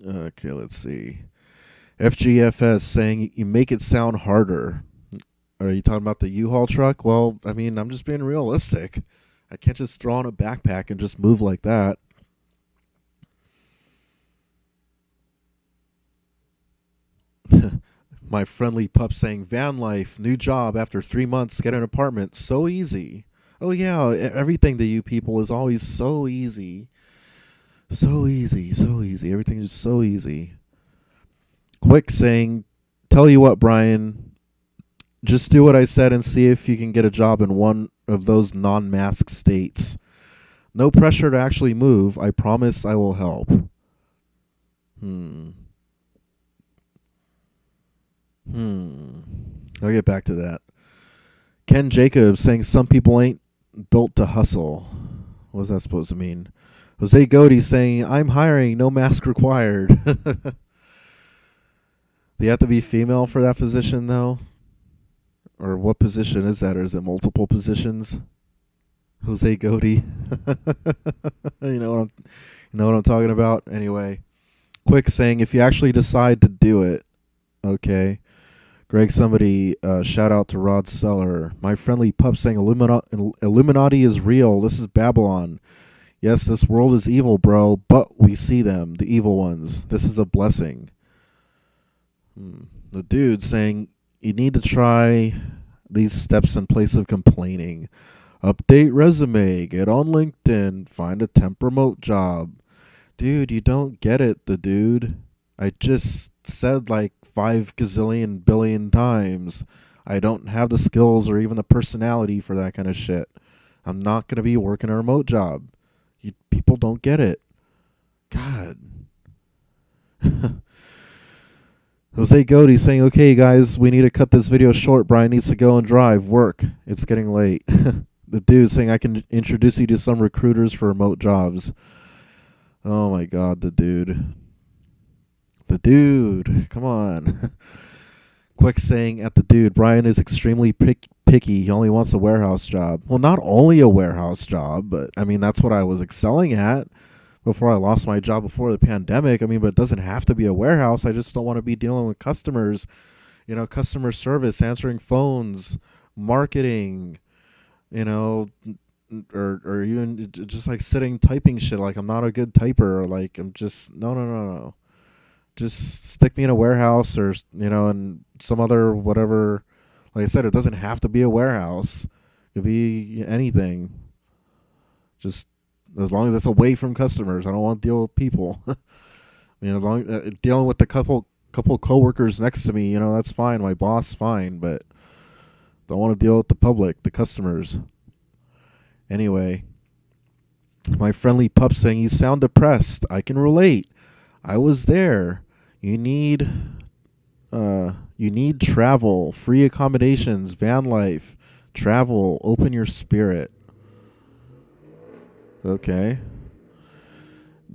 [SPEAKER 1] Okay, let's see. FGFS saying you make it sound harder. Are you talking about the U-Haul truck? Well, I'm just being realistic. I can't just throw on a backpack and just move like that. My friendly pup saying, van life, new job after 3 months, get an apartment, so easy. Oh yeah, everything to you people is always so easy. So easy, so easy. Everything is so easy. Quick saying, tell you what, Brian, just do what I said and see if you can get a job in one of those non-mask states. No pressure to actually move. I promise I will help. I'll get back to that. Ken Jacobs saying some people ain't built to hustle. What's that supposed to mean? Jose Gotti saying, I'm hiring, no mask required. Do you have to be female for that position, though? Or what position is that? Or is it multiple positions? Jose Gotti. You know what I'm talking about? Anyway, Quick saying, if you actually decide to do it, okay. Greg, somebody, shout out to Rod Seller. My friendly pup saying, Illuminati is real. This is Babylon. Yes, this world is evil, bro, but we see them, the evil ones. This is a blessing. The dude saying, you need to try these steps in place of complaining. Update resume, get on LinkedIn, find a temp remote job. Dude, you don't get it, the dude. I just said like 5 gazillion billion times, I don't have the skills or even the personality for that kind of shit. I'm not going to be working a remote job. People don't get it. God. Jose Gotti saying, okay, guys, we need to cut this video short. Brian needs to go and drive. Work. It's getting late. The dude saying, I can introduce you to some recruiters for remote jobs. Oh, my God, the dude. The dude. Come on. Quick saying at the dude, Brian is extremely picky. He only wants a warehouse job. Well, not only a warehouse job, but, I mean, that's what I was excelling at before I lost my job before the pandemic. I mean, but it doesn't have to be a warehouse. I just don't want to be dealing with customers, customer service, answering phones, marketing, or even just like sitting typing shit. Like, I'm not a good typer. Or like, I'm just, no. Just stick me in a warehouse or, and some other whatever. Like I said, it doesn't have to be a warehouse. It could be anything. Just as long as it's away from customers. I don't want to deal with people. As long dealing with the couple coworkers next to me, that's fine. My boss, fine, but don't want to deal with the public, the customers. Anyway, my friendly pup saying, you sound depressed. I can relate. I was there. You need travel, free accommodations, van life, travel, open your spirit. Okay.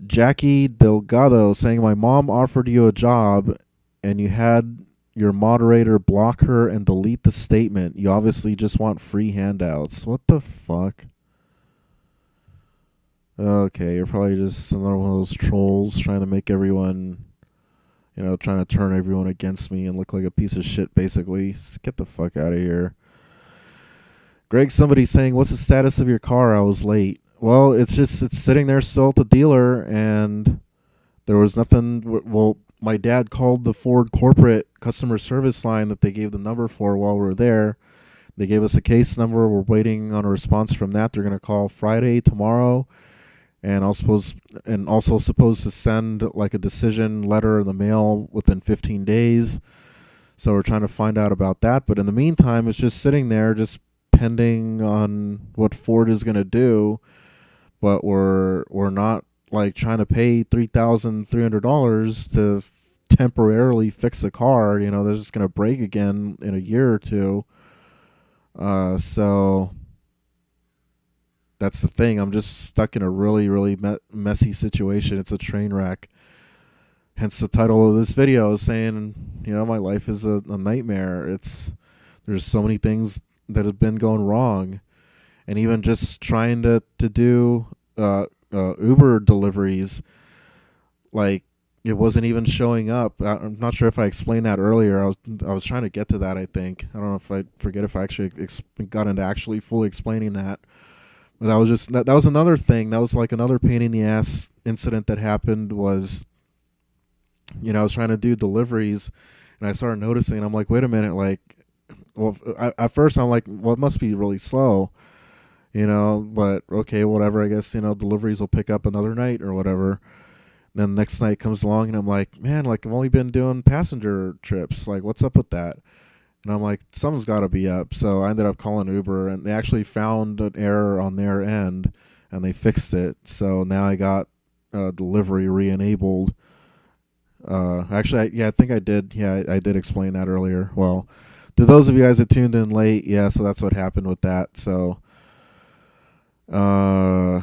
[SPEAKER 1] Jackie Delgado saying, my mom offered you a job and you had your moderator block her and delete the statement. You obviously just want free handouts. What the fuck? Okay, you're probably just another one of those trolls trying to make everyone, trying to turn everyone against me and look like a piece of shit, basically. Just get the fuck out of here. Greg, somebody saying, what's the status of your car? I was late. Well, it's sitting there still at the dealer, and there was nothing. Well, my dad called the Ford corporate customer service line that they gave the number for while we were there. They gave us a case number. We're waiting on a response from that. They're going to call Friday, tomorrow. And also supposed to send like a decision letter in the mail within 15 days. So we're trying to find out about that. But in the meantime, it's just sitting there, just pending on what Ford is going to do. But we're not like trying to pay $3,300 to temporarily fix a car. They're just going to break again in a year or two. So that's the thing. I'm just stuck in a really, really messy situation. It's a train wreck. Hence the title of this video is saying, my life is a nightmare. There's so many things that have been going wrong. And even just trying to do Uber deliveries, like it wasn't even showing up. I'm not sure if I explained that earlier. I was trying to get to that, I think. I don't know if I forget if I actually got into actually fully explaining that. But that was another thing. That was like another pain in the ass incident that happened was, I was trying to do deliveries and I started noticing, I'm like, wait a minute, like, well, at first I'm like, well, it must be really slow, but okay, whatever, I guess, deliveries will pick up another night or whatever. And then the next night comes along and I'm like, man, like I've only been doing passenger trips. Like, what's up with that? And I'm like, something's got to be up. So I ended up calling Uber, and they actually found an error on their end, and they fixed it. So now I got delivery re-enabled. Actually, I think I did. Yeah, I did explain that earlier. Well, to those of you guys that tuned in late, yeah, so that's what happened with that. So Uh,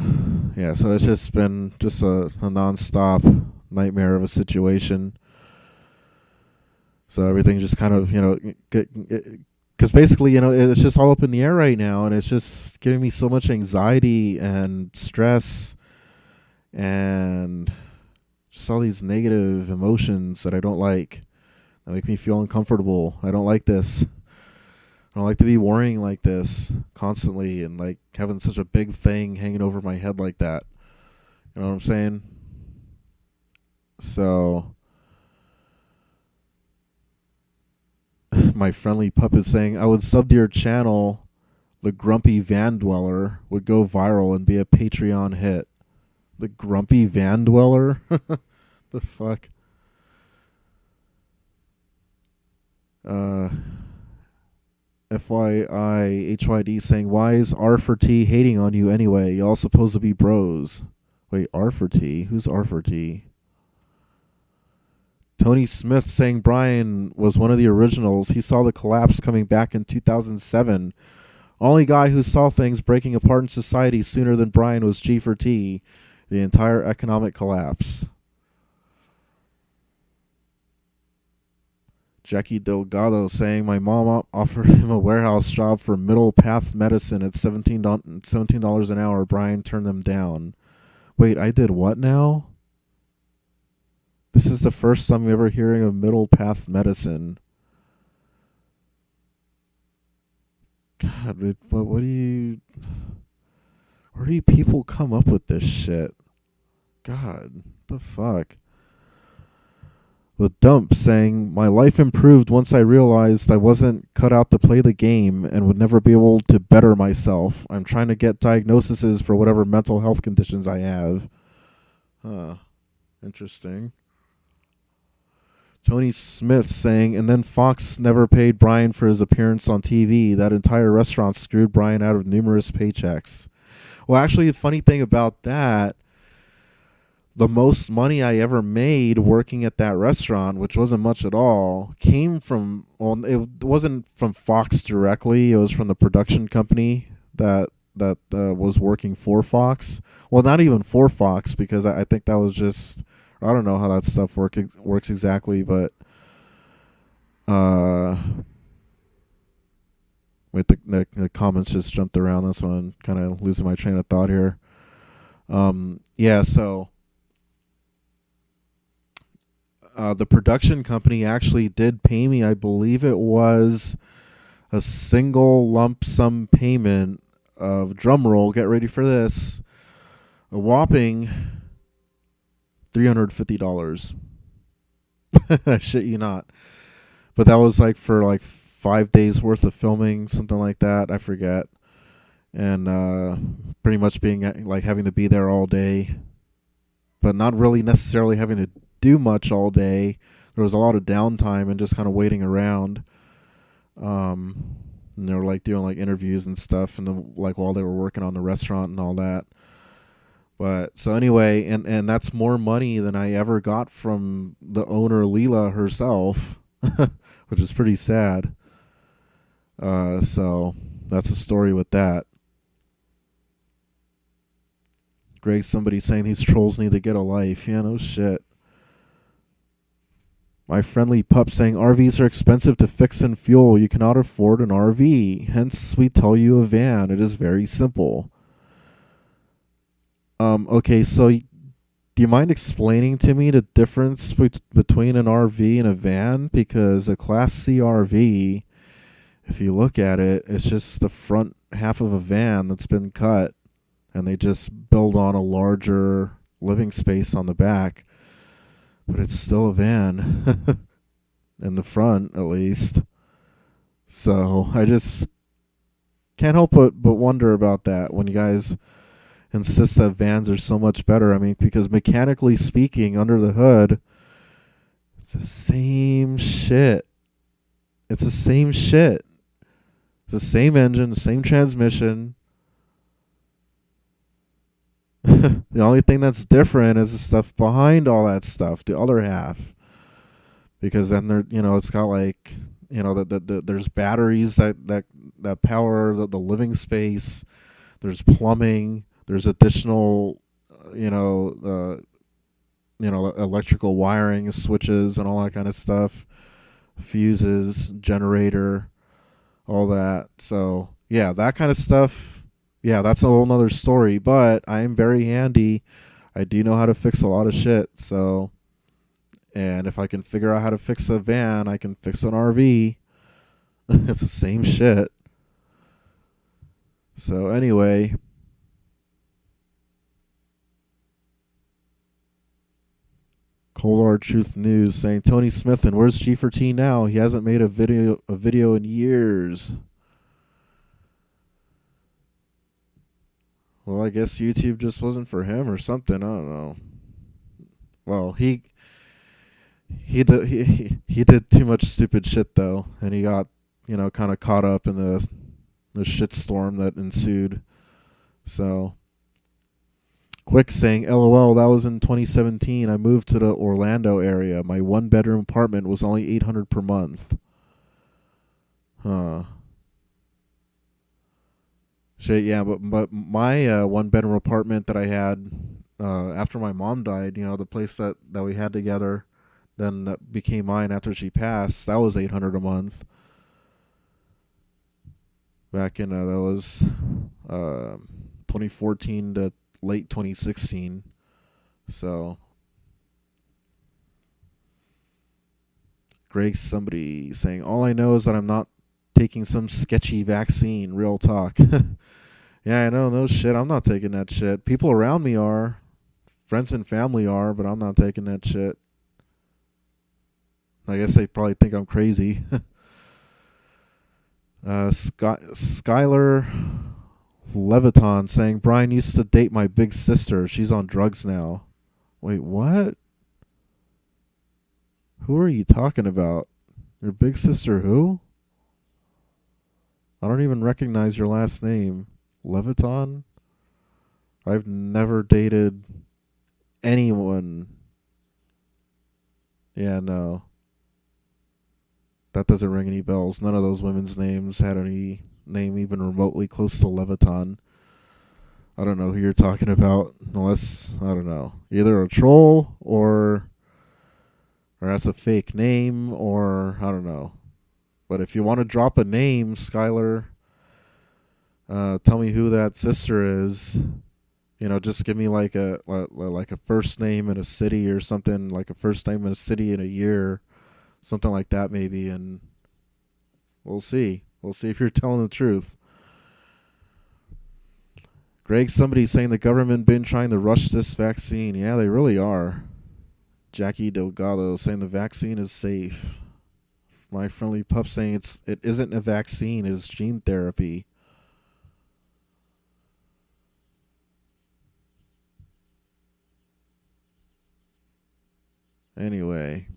[SPEAKER 1] yeah, so it's just been just a nonstop nightmare of a situation. So everything just kind of, because basically, it's just all up in the air right now, and it's just giving me so much anxiety and stress and just all these negative emotions that I don't like, that make me feel uncomfortable. I don't like this. I don't like to be worrying like this constantly and like having such a big thing hanging over my head like that. You know what I'm saying? So my friendly puppet saying, I would sub to your channel. The Grumpy Van Dweller would go viral and be a Patreon hit. The Grumpy Van Dweller? The fuck? Uh, FYI, HYD saying, why is R for T hating on you anyway? Y'all supposed to be bros. Wait, R for T? Who's R for T? Tony Smith saying Brian was one of the originals. He saw the collapse coming back in 2007. Only guy who saw things breaking apart in society sooner than Brian was G for T. The entire economic collapse. Jackie Delgado saying my mom offered him a warehouse job for middle path medicine at $17 an hour. Brian turned them down. Wait, I did what now? This is the first time I'm ever hearing of middle path medicine. God, what do you... Where do you people come up with this shit? God, the fuck? The Dump saying, my life improved once I realized I wasn't cut out to play the game and would never be able to better myself. I'm trying to get diagnoses for whatever mental health conditions I have. Huh. Interesting. Tony Smith saying, and then Fox never paid Brian for his appearance on TV. That entire restaurant screwed Brian out of numerous paychecks. Well, actually, the funny thing about that, the most money I ever made working at that restaurant, which wasn't much at all, came from, well, it wasn't from Fox directly. It was from the production company that was working for Fox. Well, not even for Fox, because I think that was just, I don't know how that stuff works exactly, but wait, the comments just jumped around. That's why I'm kind of losing my train of thought here. Yeah, so the production company actually did pay me. I believe it was a single lump sum payment of, drum roll, get ready for this, a whopping $350. I shit you not. But that was like for like 5 days worth of filming, something like that. I forget. And pretty much being like having to be there all day, but not really necessarily having to do much all day. There was a lot of downtime and just kind of waiting around. And they were like doing like interviews and stuff, and like while they were working on the restaurant and all that. But so anyway, and that's more money than I ever got from the owner, Leela herself, which is pretty sad. So that's a story with that. Greg, somebody saying these trolls need to get a life. Yeah, no shit. My friendly pup saying RVs are expensive to fix and fuel. You cannot afford an RV. Hence, we tell you a van. It is very simple. Okay, so do you mind explaining to me the difference between an RV and a van? Because a Class C RV, if you look at it, it's just the front half of a van that's been cut, and they just build on a larger living space on the back. But it's still a van, in the front at least. So I just can't help but wonder about that when you guys insist that vans are so much better. I mean, because mechanically speaking, under the hood, it's the same shit. It's the same shit. It's the same engine, the same transmission. The only thing that's different is the stuff behind all that stuff, the other half. Because then it's got like, there's batteries that power the living space. There's plumbing. There's additional, electrical wiring, switches, and all that kind of stuff. Fuses, generator, all that. So yeah, that kind of stuff. Yeah, that's a whole nother story. But I am very handy. I do know how to fix a lot of shit. So, and if I can figure out how to fix a van, I can fix an RV. It's the same shit. So anyway, Cold Hard Truth News saying Tony Smith, and where's G4T now? He hasn't made a video in years. Well, I guess YouTube just wasn't for him or something. I don't know. Well, he did too much stupid shit though, and he got kind of caught up in the shitstorm that ensued. So, Quick saying, LOL, that was in 2017. I moved to the Orlando area. My 1-bedroom apartment was only $800 per month. Huh. Shit, yeah, but my 1-bedroom apartment that I had after my mom died, the place that we had together, then that became mine after she passed, that was $800 a month. Back in, that was 2014 to late 2016. So, Greg, somebody saying, all I know is that I'm not taking some sketchy vaccine. Real talk. Yeah, I know. No shit. I'm not taking that shit. People around me are. Friends and family are, but I'm not taking that shit. I guess they probably think I'm crazy. Skylar Leviton saying, Brian used to date my big sister. She's on drugs now. Wait, what? Who are you talking about? Your big sister who? I don't even recognize your last name. Leviton? I've never dated anyone. Yeah, no. That doesn't ring any bells. None of those women's names had any name even remotely close to Leviton. I don't know who you're talking about, unless, I don't know, either a troll or that's a fake name, or I don't know. But if you want to drop a name, Skylar, tell me who that sister is. Just give me like a first name in a city or something, like a first name in a city in a year, something like that maybe, and we'll see. We'll see if you're telling the truth. Greg, somebody's saying the government been trying to rush this vaccine. Yeah, they really are. Jackie Delgado saying the vaccine is safe. My friendly pup saying it isn't a vaccine, it's gene therapy. Anyway.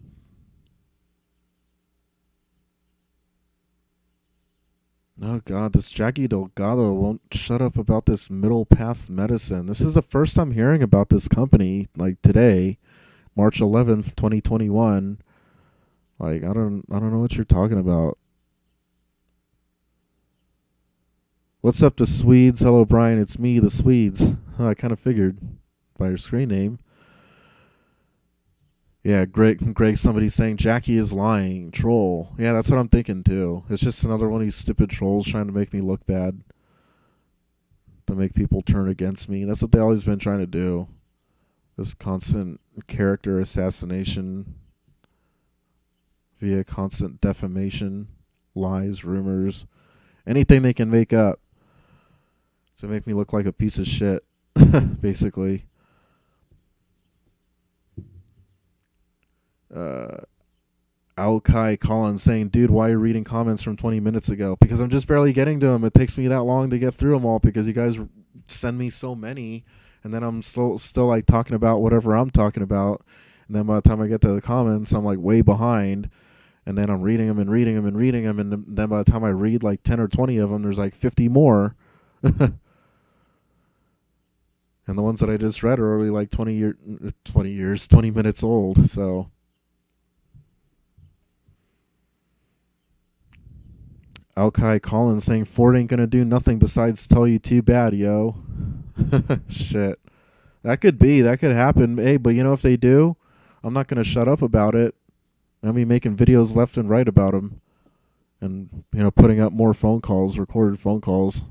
[SPEAKER 1] Oh God, this Jackie Delgado won't shut up about this middle path medicine. This is the first I'm hearing about this company, like today, March 11th, 2021. Like I don't know what you're talking about. What's up, the Swedes? Hello, Brian. It's me, the Swedes. I kind of figured by your screen name. Yeah, Greg, somebody's saying Jackie is lying. Troll. Yeah, that's what I'm thinking too. It's just another one of these stupid trolls trying to make me look bad. To make people turn against me. That's what they always been trying to do. This constant character assassination via constant defamation, lies, rumors, anything they can make up to make me look like a piece of shit, basically. Aokai Collins saying, dude, why are you reading comments from 20 minutes ago? Because I'm just barely getting to them. It takes me that long to get through them all because you guys send me so many, and then I'm still like talking about whatever I'm talking about, and then by the time I get to the comments, I'm like way behind, and then I'm reading them and reading them and reading them, and then by the time I read like 10 or 20 of them, there's like 50 more. And the ones that I just read are only like 20 minutes old, so... Alki Collins saying Ford ain't gonna do nothing besides tell you too bad, yo. Shit. That could be. That could happen. Hey, but you know, if they do, I'm not gonna shut up about it. I'll be making videos left and right about them. And, you know, putting up more phone calls, recorded phone calls.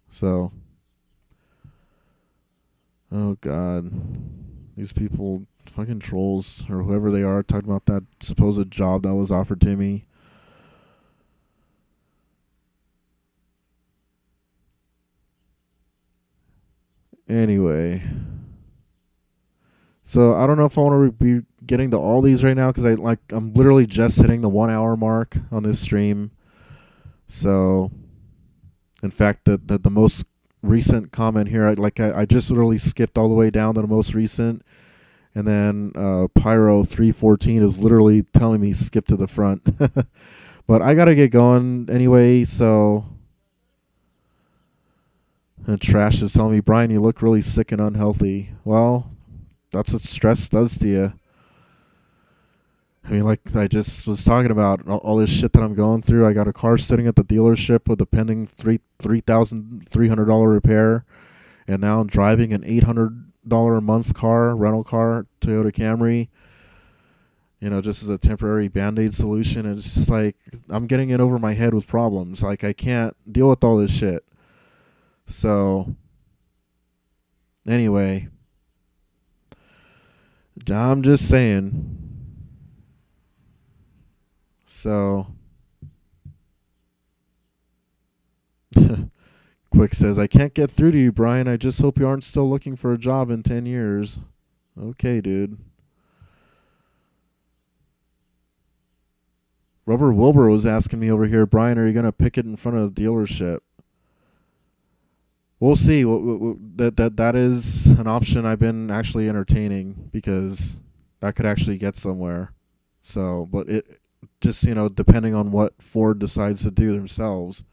[SPEAKER 1] So. Oh, God. These people, fucking trolls, or whoever they are, talking about that supposed job that was offered to me. Anyway. So, I don't know if I want to be getting to all these right now, because I'm literally just hitting the 1 hour mark on this stream. So, in fact, the most recent comment here, I just literally skipped all the way down to the most recent, and then Pyro 314 is literally telling me skip to the front. But I gotta get going anyway. So, and Trash is telling me, Brian, you look really sick and unhealthy. Well, that's what stress does to you. I mean, like I just was talking about, all this shit that I'm going through. I got a car sitting at the dealership with a pending $3,300 repair, and now I'm driving an $800 a month rental car, Toyota Camry. You know, just as a temporary Band-Aid solution. And it's just like I'm getting in over my head with problems. Like I can't deal with all this shit. So, anyway, I'm just saying. So, Quick says, I can't get through to you, Brian. I just hope you aren't still looking for a job in 10 years. Okay, dude. Rubber Wilbur was asking me over here, Brian, are you going to picket in front of the dealership? We'll see. That is an option I've been actually entertaining, because that could actually get somewhere. So, but it just, you know, depending on what Ford decides to do themselves.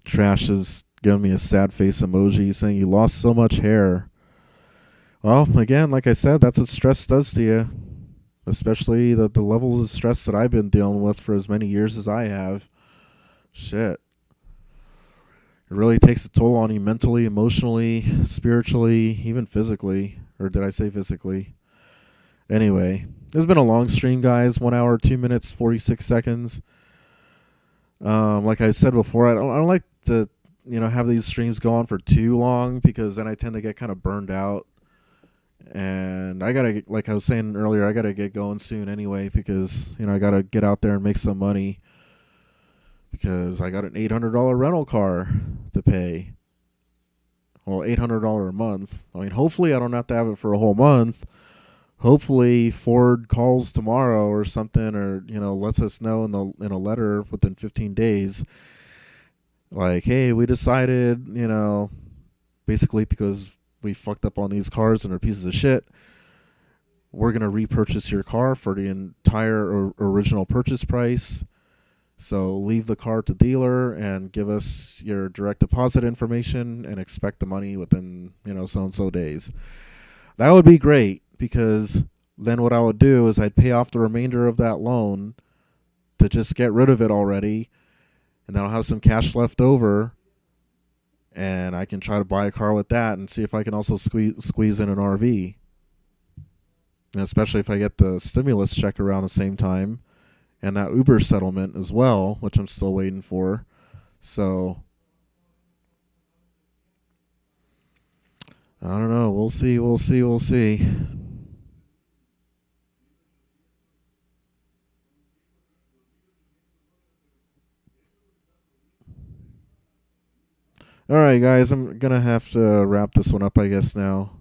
[SPEAKER 1] Trash is giving me a sad face emoji saying you lost so much hair. Well, again, like I said, that's what stress does to you. Especially the levels of stress that I've been dealing with for as many years as I have. Shit. It really takes a toll on you mentally, emotionally, spiritually, even physically. Or did I say physically? Anyway, this has been a long stream, guys. 1 hour, 2 minutes, 46 seconds. Like I said before, I don't like to, you know, have these streams go on for too long, because then I tend to get kind of burned out. And I gotta, like I was saying earlier, I gotta get going soon anyway, because, you know, I gotta get out there and make some money, because I got an $800 rental car to pay. Well, $800 a month. I mean, hopefully I don't have to have it for a whole month. Hopefully Ford calls tomorrow or something, or, you know, lets us know in a letter within 15 days, like, hey, we decided, you know, basically because we fucked up on these cars and they're pieces of shit, we're going to repurchase your car for the entire original purchase price. So leave the car to dealer and give us your direct deposit information and expect the money within, you know, so-and-so days. That would be great, because then what I would do is I'd pay off the remainder of that loan to just get rid of it already, and then I'll have some cash left over, and I can try to buy a car with that and see if I can also squeeze in an RV. And especially if I get the stimulus check around the same time, and that Uber settlement as well, which I'm still waiting for. So, I don't know. We'll see. All right, guys, I'm going to have to wrap this one up, I guess, now.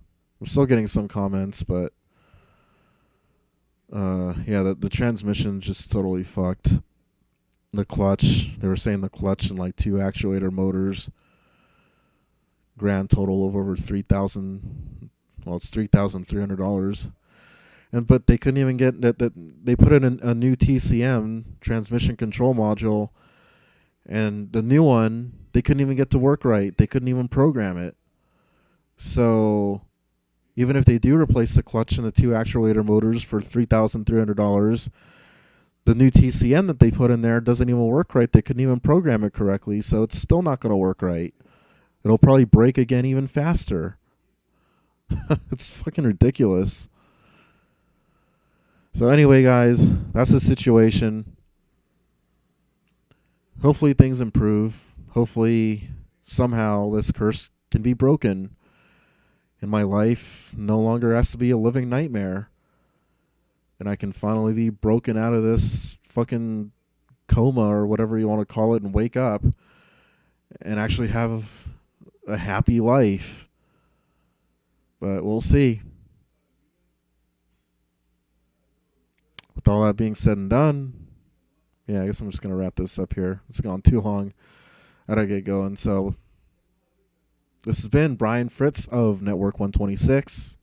[SPEAKER 1] I'm still getting some comments, but yeah, the transmission's just totally fucked. The clutch, they were saying the clutch and like 2 actuator motors, grand total of over $3,000. Well, it's $3,300. But they couldn't even get that. They put in a new TCM, transmission control module, and the new one, they couldn't even get to work right. They couldn't even program it. So even if they do replace the clutch and the 2 actuator motors for $3,300, the new TCM that they put in there doesn't even work right. They couldn't even program it correctly, so it's still not going to work right. It'll probably break again even faster. It's fucking ridiculous. So anyway, guys, that's the situation. Hopefully things improve. Hopefully somehow this curse can be broken and my life no longer has to be a living nightmare. And I can finally be broken out of this fucking coma or whatever you want to call it and wake up and actually have a happy life. But we'll see. With all that being said and done, yeah, I guess I'm just going to wrap this up here. It's gone too long. I gotta get going. So this has been Brian Fritz of Network 126.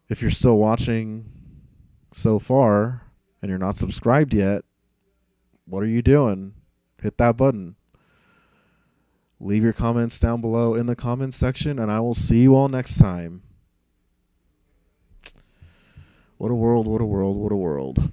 [SPEAKER 1] If you're still watching so far and you're not subscribed yet, what are you doing? Hit that button. Leave your comments down below in the comments section, and I will see you all next time. What a world, what a world, what a world.